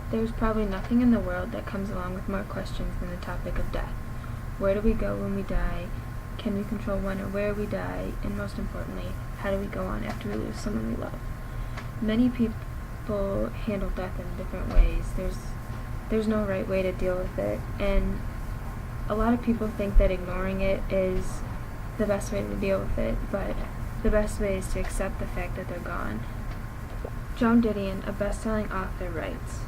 There's probably nothing in the world that comes along with more questions than the topic of death. Where do we go when we die? Can we control when or where we die? And most importantly, how do we go on after we lose someone we love? Many people handle death in different ways. There's no right way to deal with it, and a lot of people think that ignoring it is the best way to deal with it, but the best way is to accept the fact that they're gone. Joan Didion, a best-selling author, writes,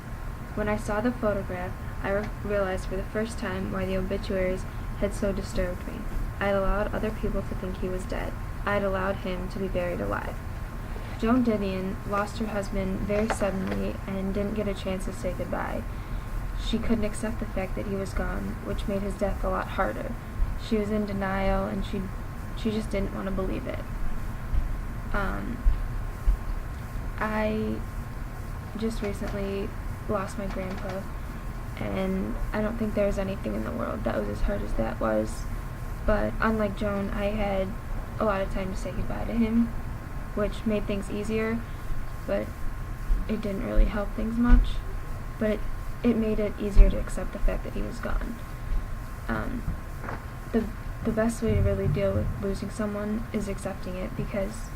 "When I saw the photograph, I realized for the first time why the obituaries had so disturbed me. I had allowed other people to think he was dead. I had allowed him to be buried alive." Joan Didion lost her husband very suddenly and didn't get a chance to say goodbye. She couldn't accept the fact that he was gone, which made his death a lot harder. She was in denial, and she just didn't want to believe it. I just recently lost my grandpa, and I don't think there's anything in the world that was as hard as that was. But unlike Joan, I had a lot of time to say goodbye to him, which made things easier, but it didn't really help things much. But it made it easier to accept the fact that he was gone. The best way to really deal with losing someone is accepting it, because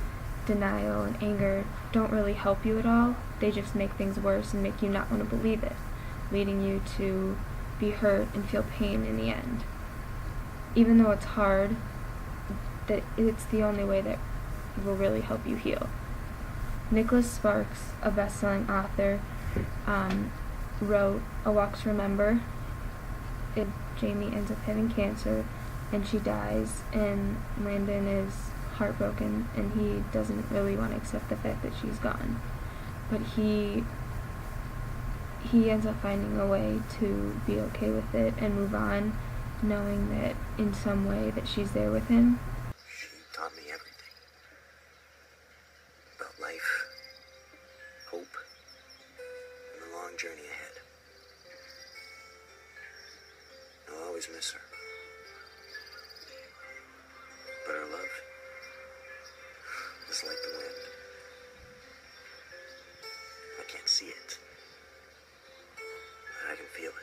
denial and anger don't really help you at all. They just make things worse and make you not want to believe it, leading you to be hurt and feel pain in the end. Even though it's hard, that it's the only way that will really help you heal. Nicholas Sparks, a best-selling author, wrote A Walk to Remember. Jamie ends up having cancer, and she dies, and Landon is heartbroken, and he doesn't really want to accept the fact that she's gone. But he ends up finding a way to be okay with it and move on, knowing that in some way that she's there with him. She taught me everything. About life, hope, and the long journey ahead. I'll always miss her. But her love is like the wind. I can't see it, but I can feel it.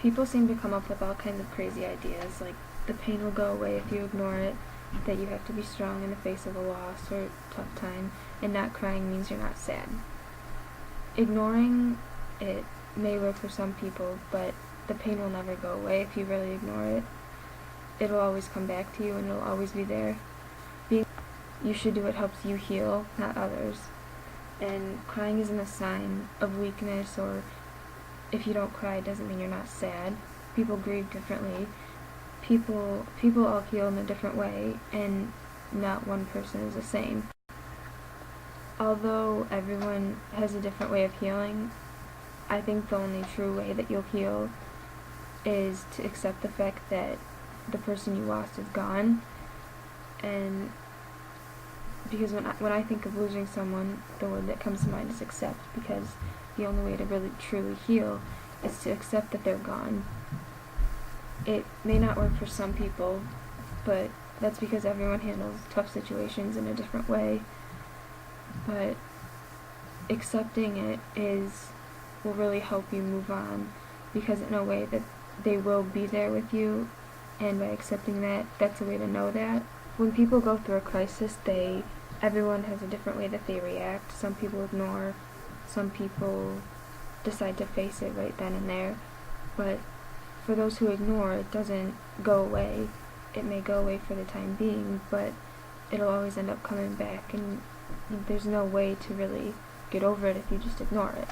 People seem to come up with all kinds of crazy ideas, like the pain will go away if you ignore it, that you have to be strong in the face of a loss or tough time, and not crying means you're not sad. Ignoring it may work for some people, but the pain will never go away if you really ignore it. It'll always come back to you, and it'll always be there. You should do what helps you heal, not others. And crying isn't a sign of weakness, or if you don't cry, it doesn't mean you're not sad. People grieve differently. People all heal in a different way, and not one person is the same. Although everyone has a different way of healing, I think the only true way that you'll heal is to accept the fact that the person you lost is gone. And because when I think of losing someone, the word that comes to mind is accept, because the only way to really truly heal is to accept that they're gone. It may not work for some people, but that's because everyone handles tough situations in a different way. But accepting it will really help you move on, because in a way that they will be there with you, and by accepting that, that's a way to know that. When people go through a crisis, everyone has a different way that they react. Some people ignore, some people decide to face it right then and there. But for those who ignore, it doesn't go away. It may go away for the time being, but it'll always end up coming back, and there's no way to really get over it if you just ignore it.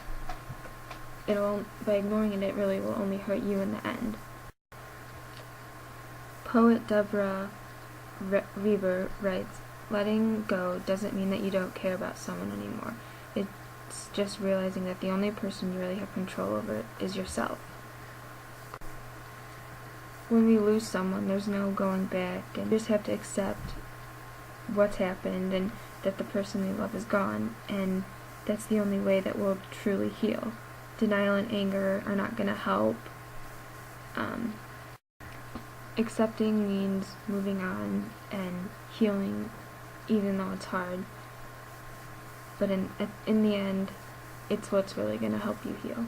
By ignoring it, it really will only hurt you in the end. Poet Deborah Weber writes, "Letting go doesn't mean that you don't care about someone anymore. It's just realizing that the only person you really have control over is yourself." When we lose someone, there's no going back, and we just have to accept what's happened and that the person we love is gone, and that's the only way that we'll truly heal. Denial and anger are not going to help. Accepting means moving on and healing, even though it's hard. But in the end, it's what's really going to help you heal.